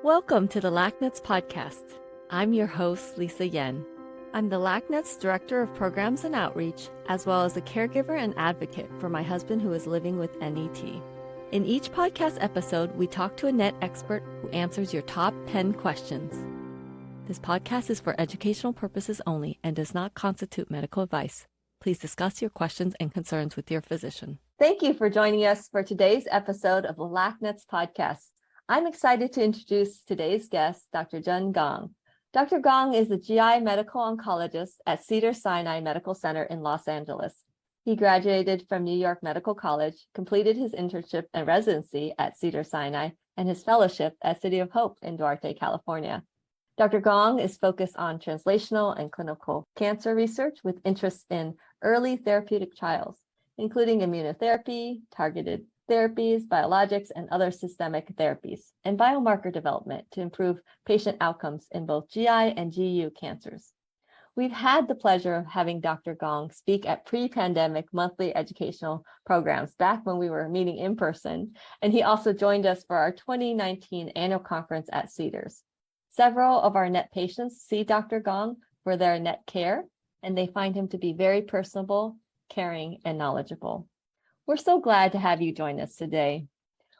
Welcome to the LACNETS podcast. I'm your host, Lisa Yen. I'm the LACNETS Director of Programs and Outreach, as well as a caregiver and advocate for my husband who is living with NET. In each podcast episode, we talk to a NET expert who answers your top 10 questions. This podcast is for educational purposes only and does not constitute medical advice. Please discuss your questions and concerns with your physician. Thank you for joining us for today's episode of the LACNETS podcast. I'm excited to introduce today's guest, Dr. Jun Gong. Dr. Gong is a GI medical oncologist at Cedars-Sinai Medical Center in Los Angeles. He graduated from New York Medical College, completed his internship and residency at Cedars-Sinai, and his fellowship at City of Hope in Duarte, California. Dr. Gong is focused on translational and clinical cancer research with interests in early therapeutic trials, including immunotherapy, targeted therapies, biologics, and other systemic therapies, and biomarker development to improve patient outcomes in both GI and GU cancers. We've had the pleasure of having Dr. Gong speak at pre-pandemic monthly educational programs back when we were meeting in person, and he also joined us for our 2019 annual conference at Cedars. Several of our NET patients see Dr. Gong for their NET care, and they find him to be very personable, caring, and knowledgeable. We're so glad to have you join us today.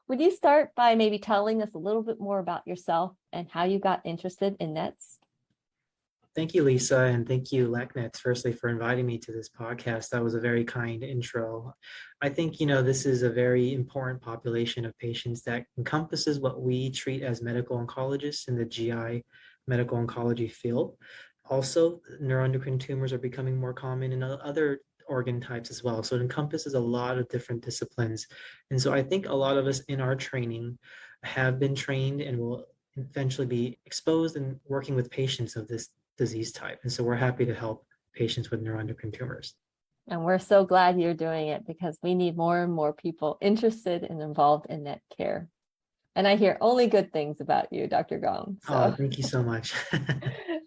Would you start by maybe telling us a little bit more about yourself and how you got interested in NETs? Thank you, Lisa, and thank you, LACNETS, firstly, for inviting me to this podcast. That was a very kind intro. I think, this is a very important population of patients that encompasses what we treat as medical oncologists in the GI medical oncology field. Also, neuroendocrine tumors are becoming more common in other organ types as well. So it encompasses a lot of different disciplines. And so I think a lot of us in our training have been trained and will eventually be exposed and working with patients of this disease type. And so we're happy to help patients with neuroendocrine tumors. And we're so glad you're doing it because we need more and more people interested and involved in NET care. And I hear only good things about you, Dr. Gong. So. Oh, thank you so much.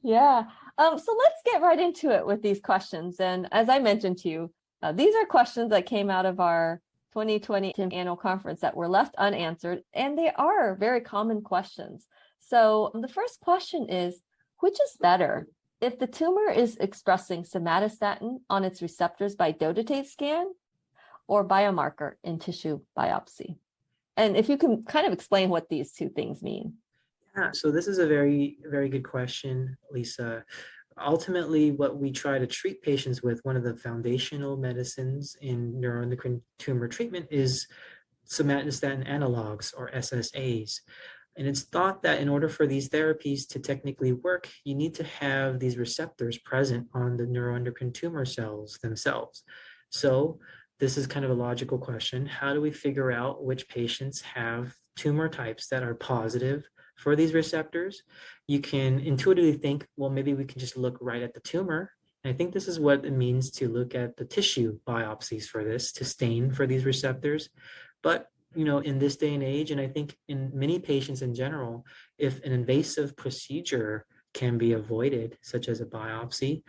Yeah. So let's get right into it with these questions. And as I mentioned to you, these are questions that came out of our 2020 annual conference that were left unanswered, and they are very common questions. So the first question is, which is better? If the tumor is expressing somatostatin on its receptors by dotatate scan or biomarker in tissue biopsy? And if you can kind of explain what these two things mean. Yeah, so this is a very, very good question, Lisa. Ultimately, what we try to treat patients with, one of the foundational medicines in neuroendocrine tumor treatment is somatostatin analogs, or SSAs. And it's thought that in order for these therapies to technically work, you need to have these receptors present on the neuroendocrine tumor cells themselves. So this is kind of a logical question. How do we figure out which patients have tumor types that are positive for these receptors? You can intuitively think, well, maybe we can just look right at the tumor. And I think this is what it means to look at the tissue biopsies for this, to stain for these receptors. But, in this day and age, and I think in many patients in general, if an invasive procedure can be avoided, such as a biopsy,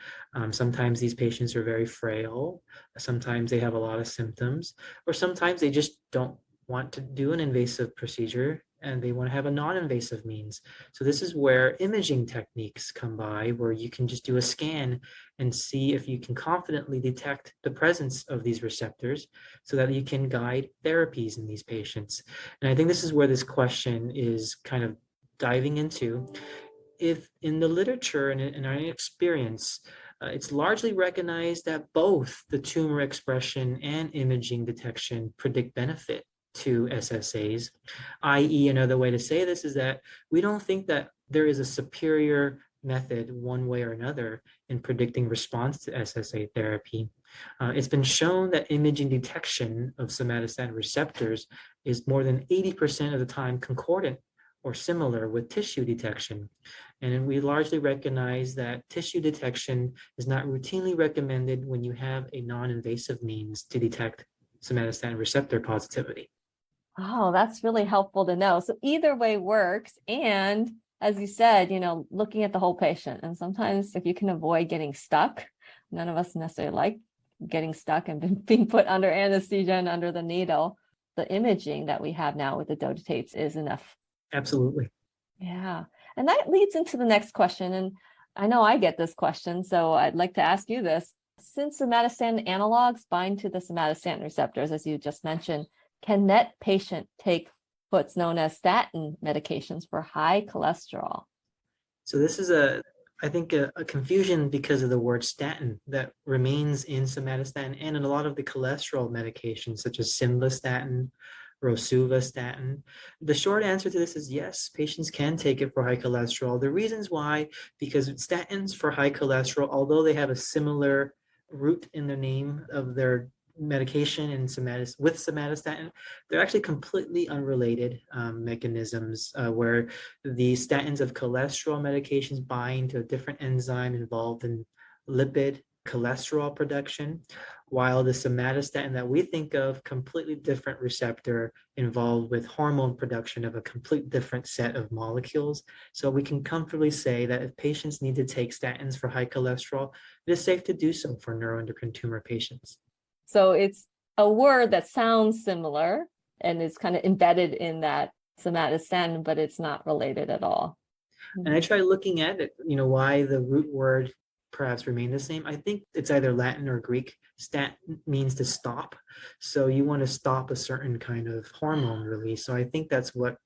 sometimes these patients are very frail. Sometimes they have a lot of symptoms, or sometimes they just don't want to do an invasive procedure and they want to have a non-invasive means. So this is where imaging techniques come by, where you can just do a scan and see if you can confidently detect the presence of these receptors so that you can guide therapies in these patients. And I think this is where this question is kind of diving into. If in the literature and in our experience, it's largely recognized that both the tumor expression and imaging detection predict benefit to SSAs, i.e. another way to say this is that we don't think that there is a superior method one way or another in predicting response to SSA therapy. It's been shown that imaging detection of somatostatin receptors is more than 80% of the time concordant or similar with tissue detection. And we largely recognize that tissue detection is not routinely recommended when you have a non-invasive means to detect somatostatin receptor positivity. Oh, that's really helpful to know. So either way works. And as you said, looking at the whole patient. And sometimes if you can avoid getting stuck, none of us necessarily like getting stuck and being put under anesthesia and under the needle. The imaging that we have now with the dotates is enough. Absolutely. Yeah. And that leads into the next question. And I know I get this question, so I'd like to ask you this. Since somatostatin analogs bind to the somatostatin receptors, as you just mentioned, can NET patient take what's known as statin medications for high cholesterol? So this is I think a confusion because of the word statin that remains in somatostatin and in a lot of the cholesterol medications such as simvastatin, rosuvastatin. The short answer to this is yes, patients can take it for high cholesterol. The reasons why, because statins for high cholesterol, although they have a similar root in the name of their medication and with somatostatin, they're actually completely unrelated mechanisms where the statins of cholesterol medications bind to a different enzyme involved in lipid cholesterol production, while the somatostatin that we think of, completely different receptor involved with hormone production of a complete different set of molecules. So we can comfortably say that if patients need to take statins for high cholesterol, it is safe to do so for neuroendocrine tumor patients. So it's a word that sounds similar and is kind of embedded in that somatostatin, but it's not related at all. And I try looking at it, why the root word perhaps remain the same. I think it's either Latin or Greek. Stat means to stop. So you want to stop a certain kind of hormone release. So I think that's what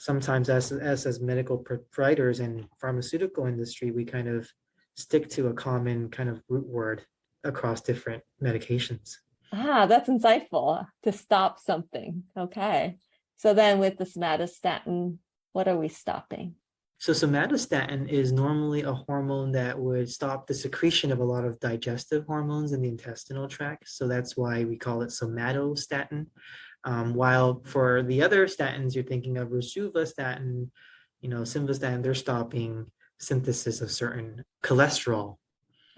sometimes as medical providers and pharmaceutical industry, we kind of stick to a common kind of root word across different medications. That's insightful, to stop something. Okay. So then with the somatostatin, what are we stopping? So somatostatin is normally a hormone that would stop the secretion of a lot of digestive hormones in the intestinal tract. So that's why we call it somatostatin. While for the other statins you're thinking of, rosuvastatin, simvastatin, they're stopping synthesis of certain cholesterol.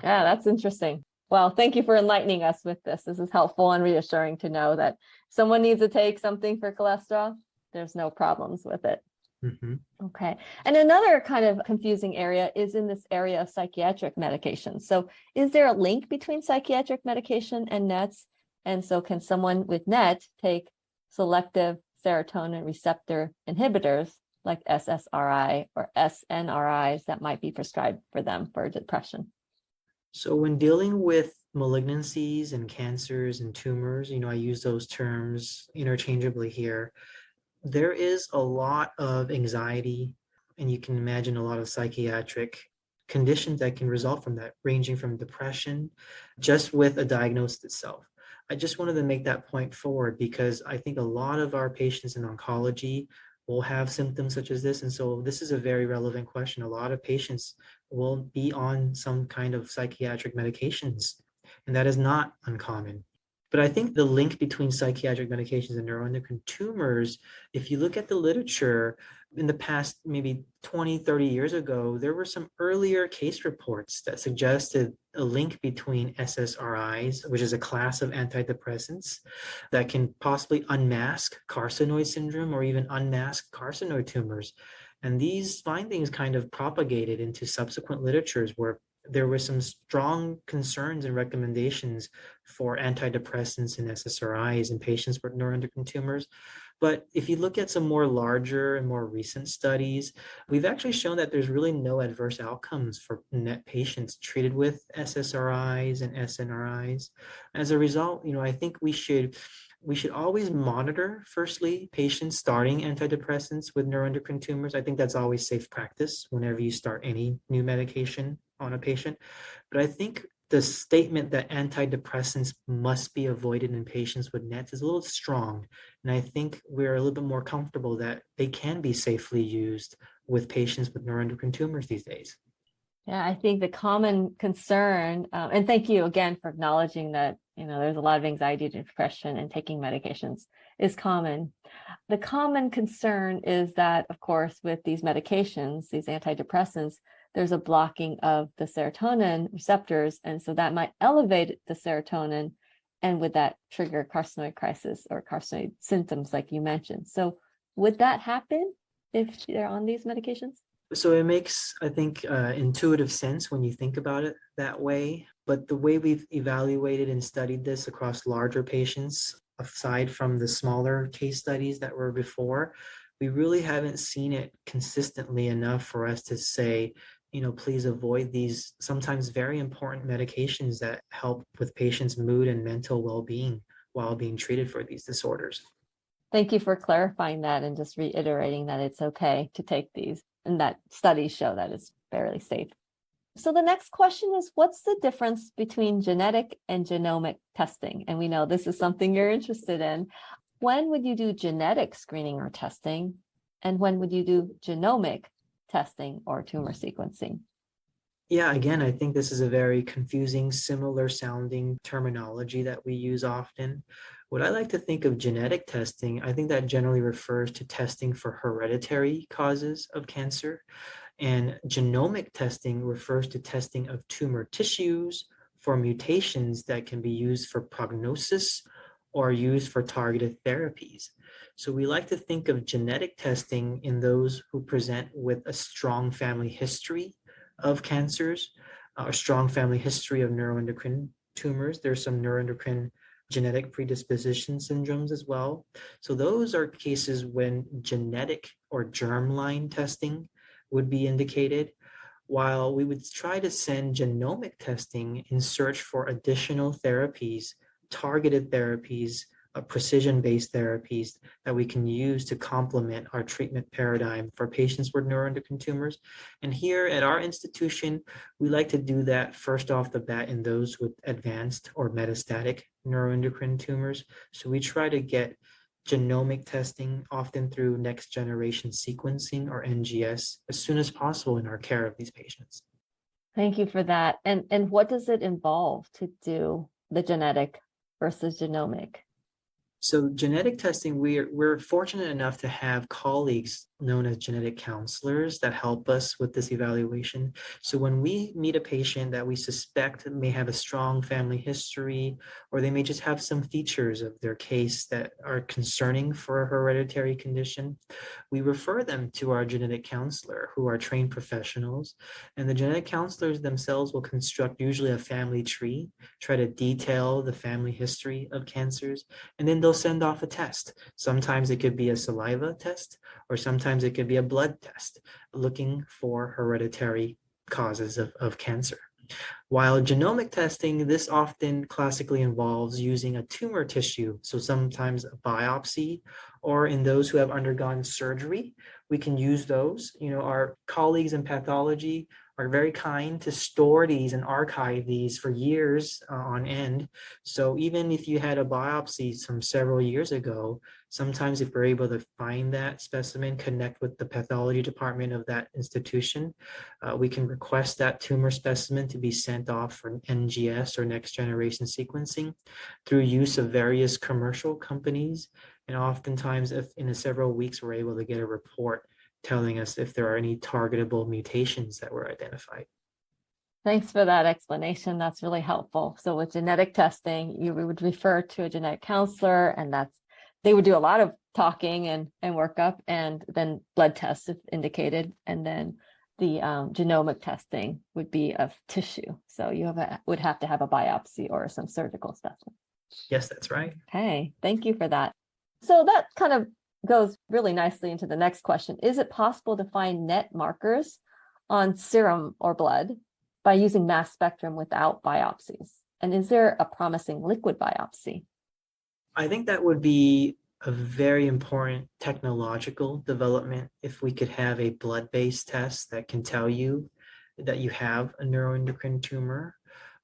Yeah, that's interesting. Well, thank you for enlightening us with this. This is helpful and reassuring to know that someone needs to take something for cholesterol. There's no problems with it. Mm-hmm. Okay. And another kind of confusing area is in this area of psychiatric medication. So is there a link between psychiatric medication and NETs? And so can someone with NET take selective serotonin receptor inhibitors like SSRI or SNRIs that might be prescribed for them for depression? So when dealing with malignancies and cancers and tumors, I use those terms interchangeably here. There is a lot of anxiety, and you can imagine a lot of psychiatric conditions that can result from that, ranging from depression, just with a diagnosis itself. I just wanted to make that point forward because I think a lot of our patients in oncology will have symptoms such as this. And so this is a very relevant question. A lot of patients will be on some kind of psychiatric medications, and that is not uncommon. But I think the link between psychiatric medications and neuroendocrine tumors, if you look at the literature in the past, maybe 20, 30 years ago, there were some earlier case reports that suggested a link between SSRIs, which is a class of antidepressants that can possibly unmask carcinoid syndrome or even unmask carcinoid tumors. And these findings kind of propagated into subsequent literatures where there were some strong concerns and recommendations for antidepressants and SSRIs in patients with neuroendocrine tumors. But if you look at some more larger and more recent studies, we've actually shown that there's really no adverse outcomes for NET patients treated with SSRIs and SNRIs. As a result, I think we should always monitor, firstly, patients starting antidepressants with neuroendocrine tumors. I think that's always safe practice whenever you start any new medication on a patient. But I think the statement that antidepressants must be avoided in patients with NETs is a little strong. And I think we're a little bit more comfortable that they can be safely used with patients with neuroendocrine tumors these days. Yeah, I think the common concern, and thank you again for acknowledging that, there's a lot of anxiety and depression and taking medications is common. The common concern is that, of course, with these medications, these antidepressants, there's a blocking of the serotonin receptors. And so that might elevate the serotonin and would that trigger carcinoid crisis or carcinoid symptoms like you mentioned. So would that happen if they're on these medications? So it makes, I think, intuitive sense when you think about it that way. But the way we've evaluated and studied this across larger patients, aside from the smaller case studies that were before, we really haven't seen it consistently enough for us to say, please avoid these sometimes very important medications that help with patients' mood and mental well-being while being treated for these disorders. Thank you for clarifying that and just reiterating that it's okay to take these, and that studies show that it's fairly safe. So the next question is, what's the difference between genetic and genomic testing? And we know this is something you're interested in. When would you do genetic screening or testing? And when would you do genomic testing or tumor sequencing? Yeah, again, I think this is a very confusing, similar sounding terminology that we use often. What I like to think of genetic testing, I think that generally refers to testing for hereditary causes of cancer. And genomic testing refers to testing of tumor tissues for mutations that can be used for prognosis or used for targeted therapies. So we like to think of genetic testing in those who present with a strong family history of cancers, a strong family history of neuroendocrine tumors. There's some neuroendocrine genetic predisposition syndromes as well. So those are cases when genetic or germline testing would be indicated, while we would try to send genomic testing in search for additional therapies, targeted therapies, precision-based therapies that we can use to complement our treatment paradigm for patients with neuroendocrine tumors. And here at our institution, we like to do that first off the bat in those with advanced or metastatic neuroendocrine tumors. So we try to get genomic testing, often through next generation sequencing or NGS, as soon as possible in our care of these patients. Thank you for that. And what does it involve to do the genetic versus genomic? So genetic testing, we're fortunate enough to have colleagues known as genetic counselors that help us with this evaluation. So when we meet a patient that we suspect may have a strong family history, or they may just have some features of their case that are concerning for a hereditary condition, we refer them to our genetic counselor, who are trained professionals. And the genetic counselors themselves will construct usually a family tree, try to detail the family history of cancers, and then they'll send off a test. Sometimes it could be a saliva test, or sometimes it could be a blood test looking for hereditary causes of cancer. While genomic testing, this often classically involves using a tumor tissue, so sometimes a biopsy, or in those who have undergone surgery, we can use those. Our colleagues in pathology are very kind to store these and archive these for years on end. So even if you had a biopsy from several years ago, sometimes if we're able to find that specimen, connect with the pathology department of that institution, we can request that tumor specimen to be sent off for NGS or next generation sequencing through use of various commercial companies. And oftentimes, if in several weeks, we're able to get a report telling us if there are any targetable mutations that were identified. Thanks for that explanation. That's really helpful. So with genetic testing, you would refer to a genetic counselor, and they would do a lot of talking and workup, and then blood tests if indicated. And then the genomic testing would be of tissue. So you would have to have a biopsy or some surgical specimen. Yes, that's right. Okay, thank you for that. So that kind of goes really nicely into the next question. Is it possible to find NET markers on serum or blood by using mass spectrum without biopsies? And is there a promising liquid biopsy? I think that would be a very important technological development if we could have a blood-based test that can tell you that you have a neuroendocrine tumor.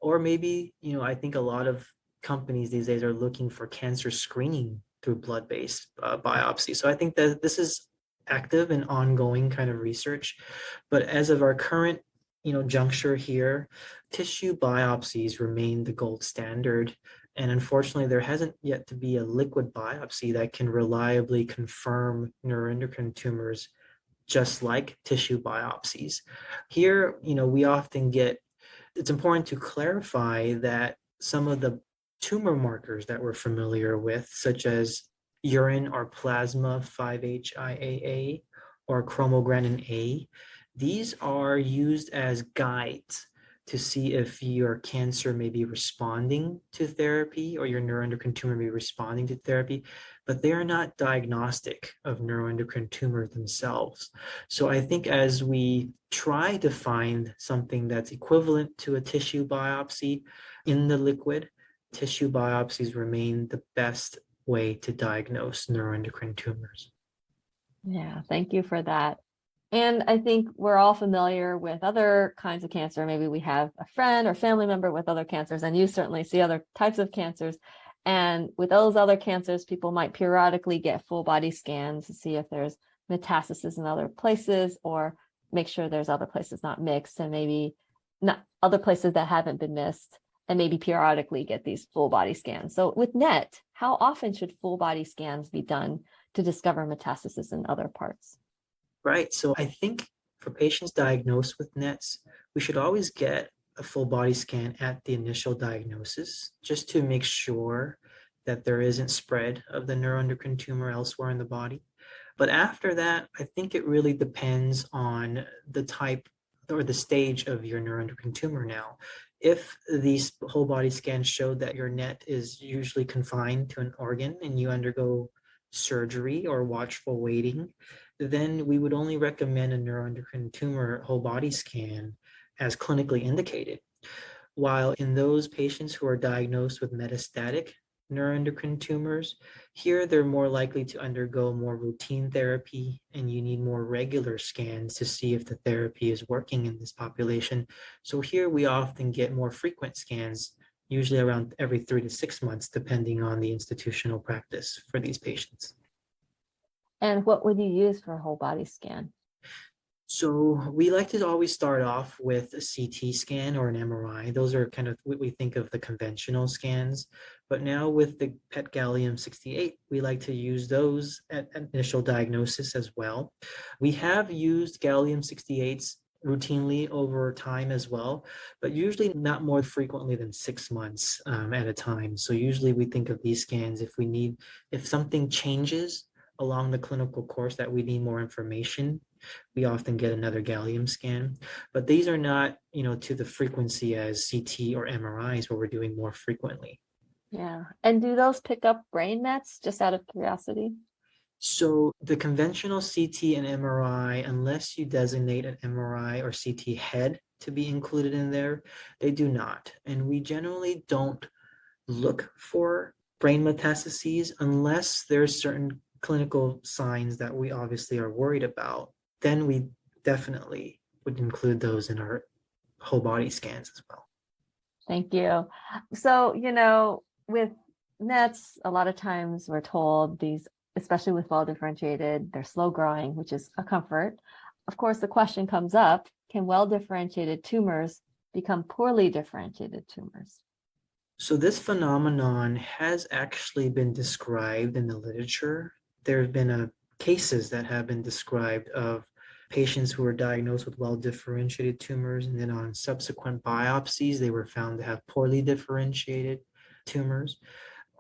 Or maybe, I think a lot of companies these days are looking for cancer screening through blood-based biopsy. So I think that this is active and ongoing kind of research. But as of our current, juncture here, tissue biopsies remain the gold standard. And unfortunately, there hasn't yet to be a liquid biopsy that can reliably confirm neuroendocrine tumors, just like tissue biopsies. Here, we often it's important to clarify that some of the tumor markers that we're familiar with, such as urine or plasma 5-HIAA or chromogranin A, these are used as guides to see if your cancer may be responding to therapy or your neuroendocrine tumor may be responding to therapy. but they are not diagnostic of neuroendocrine tumors themselves. So I think as we try to find something that's equivalent to a tissue biopsy in the liquid, tissue biopsies remain the best way to diagnose neuroendocrine tumors. Yeah, thank you for that. And I think we're all familiar with other kinds of cancer. Maybe we have a friend or family member with other cancers, and you certainly see other types of cancers. And with those other cancers, people might periodically get full body scans to see if there's metastasis in other places, or make sure there's other places not mixed, and maybe not other places that haven't been missed, and maybe periodically get these full body scans. So with NET, how often should full body scans be done to discover metastasis in other parts? Right. So I think for patients diagnosed with NETs, we should always get a full body scan at the initial diagnosis, just to make sure that there isn't spread of the neuroendocrine tumor elsewhere in the body. But after that, I think it really depends on the type or the stage of your neuroendocrine tumor now. If these whole body scans show that your NET is usually confined to an organ and you undergo surgery or watchful waiting, then we would only recommend a neuroendocrine tumor whole body scan as clinically indicated. While in those patients who are diagnosed with metastatic neuroendocrine tumors, here they're more likely to undergo more routine therapy, and you need more regular scans to see if the therapy is working in this population. So here we often get more frequent scans, usually around every 3 to 6 months, depending on the institutional practice for these patients. And what would you use for a whole body scan? So we like to always start off with a CT scan or an MRI. Those are kind of what we think of the conventional scans. But now with the PET gallium-68, we like to use those at initial diagnosis as well. We have used gallium-68s routinely over time as well, but usually not more frequently than 6 months at a time. So usually we think of these scans if something changes along the clinical course that we need more information, we often get another gallium scan. But these are not, to the frequency as CT or MRIs where we're doing more frequently. Yeah. And do those pick up brain mets, just out of curiosity? So the conventional CT and MRI, unless you designate an MRI or CT head to be included in there, they do not. And we generally don't look for brain metastases unless there's certain clinical signs that we obviously are worried about. Then we definitely would include those in our whole body scans as well. Thank you. So, with NETs, a lot of times we're told these, especially with well-differentiated, they're slow growing, which is a comfort. Of course, the question comes up, can well-differentiated tumors become poorly differentiated tumors? So this phenomenon has actually been described in the literature. There have been cases that have been described of patients who were diagnosed with well-differentiated tumors, and then on subsequent biopsies, they were found to have poorly differentiated tumors.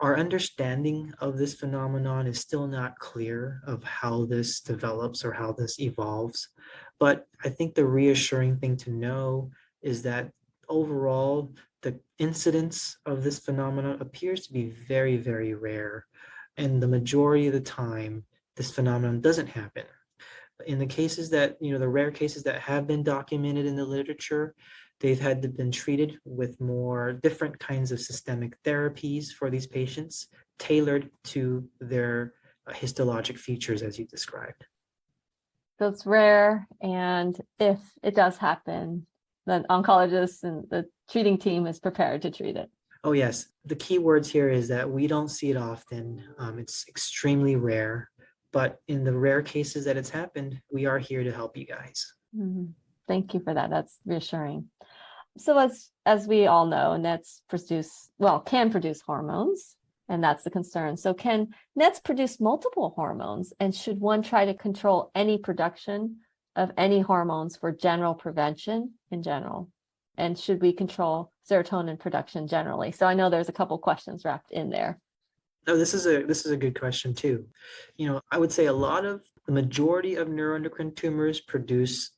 Our understanding of this phenomenon is still not clear of how this develops or how this evolves. But I think the reassuring thing to know is that overall, the incidence of this phenomenon appears to be very, very rare. And the majority of the time, this phenomenon doesn't happen. In the cases that, the rare cases that have been documented in the literature, they've had to been treated with more different kinds of systemic therapies for these patients, tailored to their histologic features as you described. So it's rare, and if it does happen, the oncologist and the treating team is prepared to treat it. Oh, yes. The key words here is that we don't see it often. It's extremely rare, but in the rare cases that it's happened, we are here to help you guys. Mm-hmm. Thank you for that. That's reassuring. So as we all know, NETs can produce hormones, and that's the concern. So can NETs produce multiple hormones, and should one try to control any production of any hormones for general prevention in general? And should we control serotonin production generally? So I know there's a couple questions wrapped in there. No, this is a good question too. I would say the majority of neuroendocrine tumors produce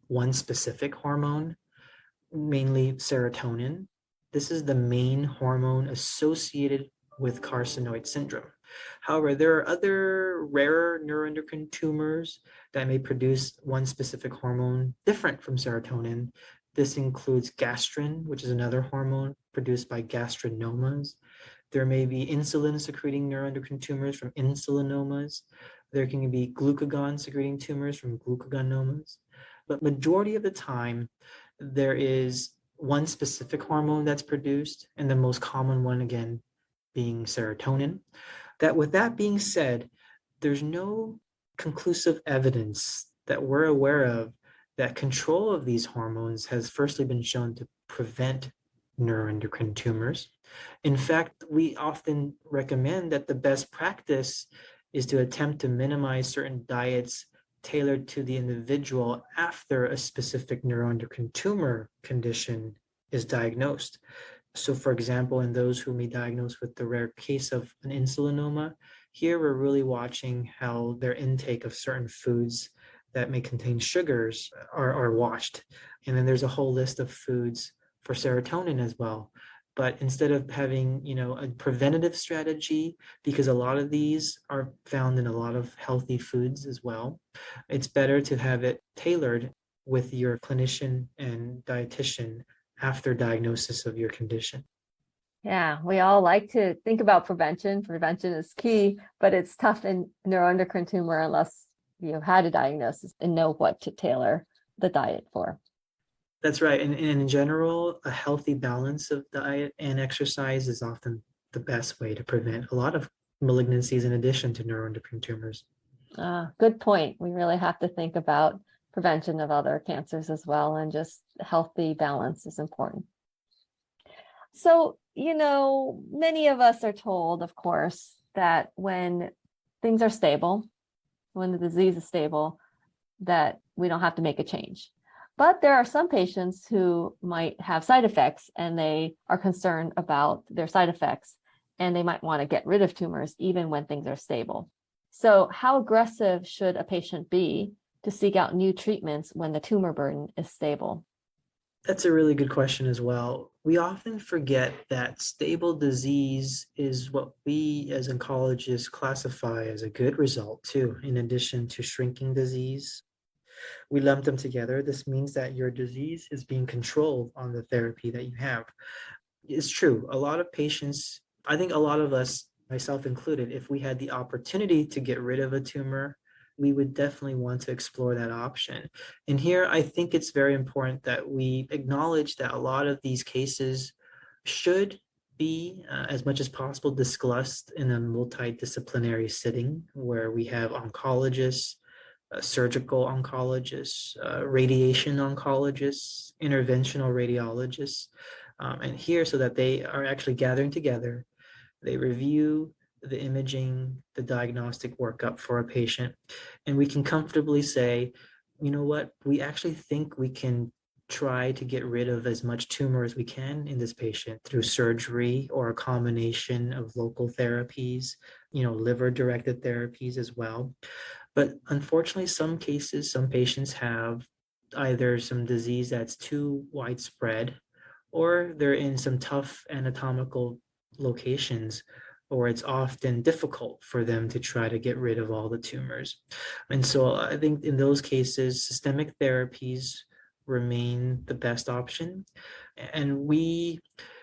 one specific hormone, mainly serotonin. This is the main hormone associated with carcinoid syndrome. However, there are other rarer neuroendocrine tumors that may produce one specific hormone different from serotonin. This includes gastrin, which is another hormone produced by gastrinomas. There may be insulin-secreting neuroendocrine tumors from insulinomas. There can be glucagon-secreting tumors from glucagonomas. But majority of the time, there is one specific hormone that's produced, and the most common one, again, being serotonin. With that being said, there's no conclusive evidence that we're aware of that control of these hormones has firstly been shown to prevent neuroendocrine tumors. In fact, we often recommend that the best practice is to attempt to minimize certain diets tailored to the individual after a specific neuroendocrine tumor condition is diagnosed. So for example, in those who may be diagnosed with the rare case of an insulinoma, here we're really watching how their intake of certain foods that may contain sugars are watched. And then there's a whole list of foods for serotonin as well. But instead of having, a preventative strategy, because a lot of these are found in a lot of healthy foods as well, it's better to have it tailored with your clinician and dietitian after diagnosis of your condition. Yeah, we all like to think about prevention. Prevention is key, but it's tough in neuroendocrine tumor unless you've had a diagnosis and know what to tailor the diet for. That's right. And in general, a healthy balance of diet and exercise is often the best way to prevent a lot of malignancies in addition to neuroendocrine tumors. Good point. We really have to think about prevention of other cancers as well, and just healthy balance is important. So, many of us are told, of course, that when things are stable, when the disease is stable, that we don't have to make a change. But there are some patients who might have side effects and they are concerned about their side effects, and they might want to get rid of tumors even when things are stable. So how aggressive should a patient be to seek out new treatments when the tumor burden is stable? That's a really good question as well. We often forget that stable disease is what we as oncologists classify as a good result too, in addition to shrinking disease. We lump them together. This means that your disease is being controlled on the therapy that you have. It's true. A lot of patients, I think a lot of us, myself included, if we had the opportunity to get rid of a tumor, we would definitely want to explore that option. And here, I think it's very important that we acknowledge that a lot of these cases should be, as much as possible, discussed in a multidisciplinary setting where we have oncologists, surgical oncologists, radiation oncologists, interventional radiologists, and here so that they are actually gathering together. They review the imaging, the diagnostic workup for a patient, and we can comfortably say, you know what, we actually think we can try to get rid of as much tumor as we can in this patient through surgery or a combination of local therapies, liver-directed therapies as well. But unfortunately, some patients have either some disease that's too widespread, or they're in some tough anatomical locations, or it's often difficult for them to try to get rid of all the tumors. And so I think in those cases, systemic therapies remain the best option. And we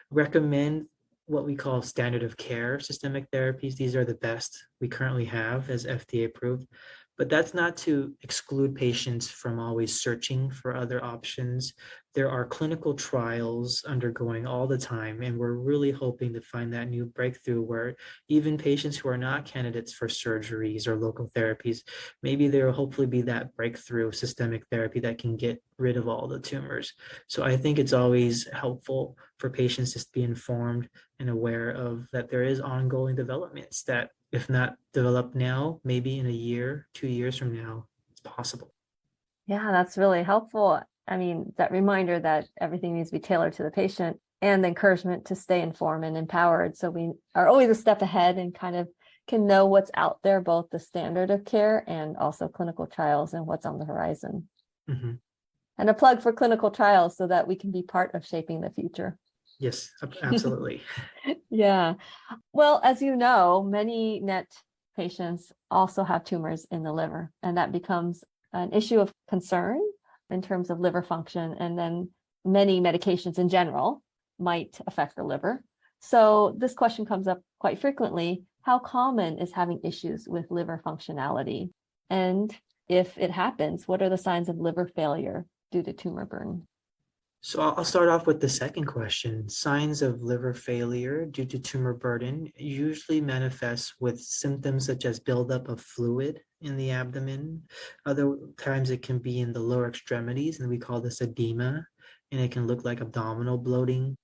recommend what we call standard of care systemic therapies. These are the best we currently have as FDA approved. But that's not to exclude patients from always searching for other options. There are clinical trials undergoing all the time, and we're really hoping to find that new breakthrough where even patients who are not candidates for surgeries or local therapies, maybe there will hopefully be that breakthrough systemic therapy that can get rid of all the tumors. So I think it's always helpful for patients to be informed and aware of that there is ongoing developments that, if not developed now, maybe in a year, 2 years from now, it's possible. Yeah, that's really helpful. I mean, that reminder that everything needs to be tailored to the patient, and the encouragement to stay informed and empowered. So we are always a step ahead and kind of can know what's out there, both the standard of care and also clinical trials and what's on the horizon. Mm-hmm. And a plug for clinical trials so that we can be part of shaping the future. Yes, absolutely. Yeah. Well, as you know, many NET patients also have tumors in the liver, and that becomes an issue of concern in terms of liver function. And then many medications in general might affect the liver. So this question comes up quite frequently. How common is having issues with liver functionality? And if it happens, what are the signs of liver failure due to tumor burden? So I'll start off with the second question. Signs of liver failure due to tumor burden usually manifest with symptoms such as buildup of fluid in the abdomen. Other times it can be in the lower extremities, and we call this edema, and it can look like abdominal bloating.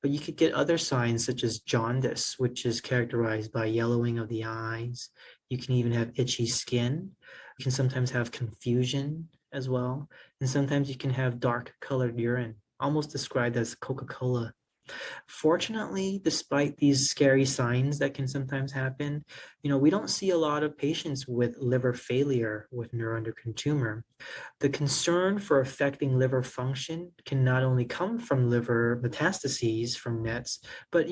But you could get other signs such as jaundice, which is characterized by yellowing of the eyes. You can even have itchy skin. You can sometimes have confusion as well. And sometimes you can have dark colored urine, almost described as Coca-Cola. Fortunately, despite these scary signs that can sometimes happen, we don't see a lot of patients with liver failure with neuroendocrine tumor. The concern for affecting liver function can not only come from liver metastases from NETs, but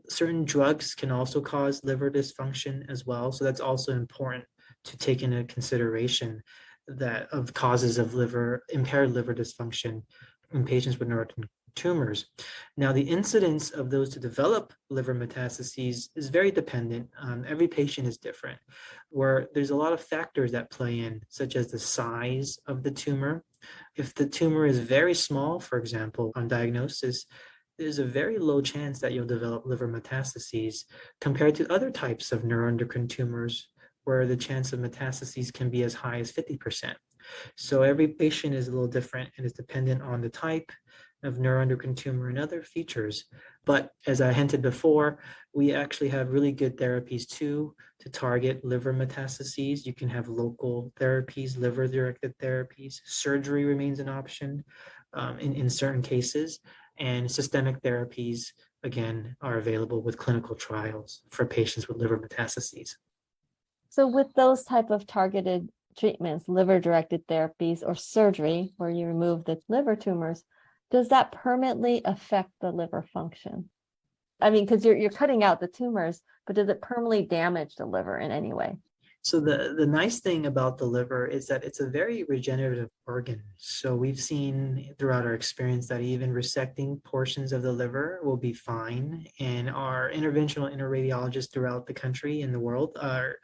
certain drugs can also cause liver dysfunction as well. So that's also important to take into consideration, that of causes of impaired liver dysfunction in patients with neuroendocrine tumors. Now, the incidence of those to develop liver metastases is very dependent. Every patient is different, where there's a lot of factors that play in, such as the size of the tumor. If the tumor is very small, for example, on diagnosis, there's a very low chance that you'll develop liver metastases compared to other types of neuroendocrine tumors, where the chance of metastases can be as high as 50%. So every patient is a little different and is dependent on the type of neuroendocrine tumor and other features. But as I hinted before, we actually have really good therapies too to target liver metastases. You can have local therapies, liver-directed therapies. Surgery remains an option in certain cases. And systemic therapies, again, are available with clinical trials for patients with liver metastases. So with those type of targeted treatments, liver-directed therapies or surgery where you remove the liver tumors, does that permanently affect the liver function? I mean, because you're cutting out the tumors, but does it permanently damage the liver in any way? So the nice thing about the liver is that it's a very regenerative organ. So we've seen throughout our experience that even resecting portions of the liver will be fine. And our interventional radiologists throughout the country and the world are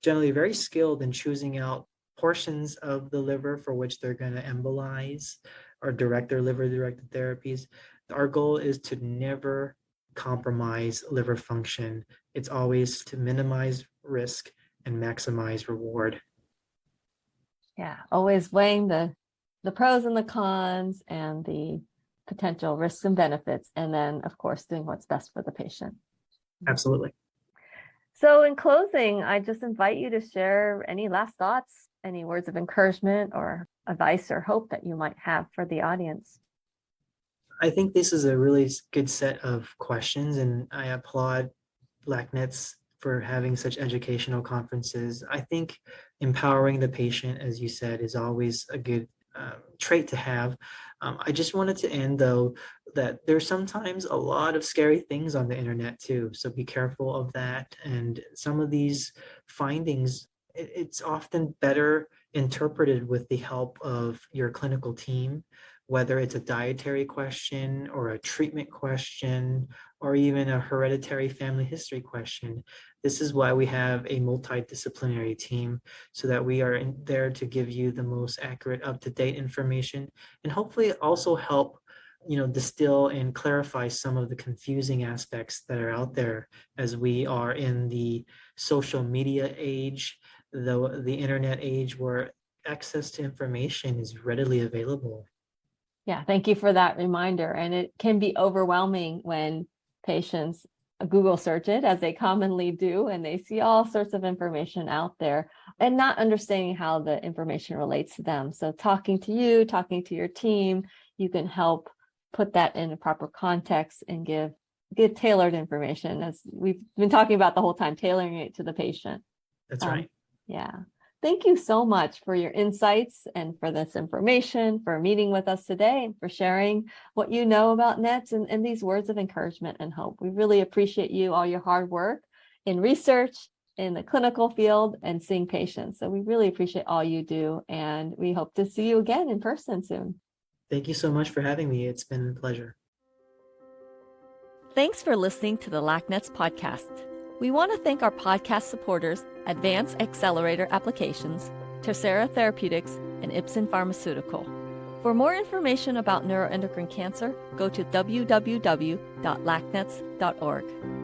generally very skilled in choosing out portions of the liver for which they're going to embolize or direct their liver-directed therapies. Our goal is to never compromise liver function. It's always to minimize risk and maximize reward. Yeah, always weighing the pros and the cons and the potential risks and benefits, and then, of course, doing what's best for the patient. Absolutely. So in closing, I just invite you to share any last thoughts, any words of encouragement or advice or hope that you might have for the audience. I think this is a really good set of questions, and I applaud LACNETs for having such educational conferences. I think empowering the patient, as you said, is always a good trait to have. I just wanted to end, though, that there's sometimes a lot of scary things on the internet, too. So be careful of that. And some of these findings, it's often better interpreted with the help of your clinical team, whether it's a dietary question or a treatment question or even a hereditary family history question. This is why we have a multidisciplinary team, so that we are there to give you the most accurate, up-to-date information, and hopefully also help distill and clarify some of the confusing aspects that are out there, as we are in the social media age, the internet age, where access to information is readily available. Yeah, thank you for that reminder. And it can be overwhelming when patients Google search it, as they commonly do, and they see all sorts of information out there and not understanding how the information relates to them. So talking to you, talking to your team, you can help put that in a proper context and give tailored information, as we've been talking about the whole time, tailoring it to the patient. That's right. Yeah. Thank you so much for your insights and for this information, for meeting with us today, and for sharing what you know about NETs and these words of encouragement and hope. We really appreciate you, all your hard work in research, in the clinical field, and seeing patients. So we really appreciate all you do, and we hope to see you again in person soon. Thank you so much for having me. It's been a pleasure. Thanks for listening to the LACNETS podcast. We want to thank our podcast supporters, Advanced Accelerator Applications, Tercera Therapeutics, and Ipsen Pharmaceutical. For more information about neuroendocrine cancer, go to www.lacnets.org.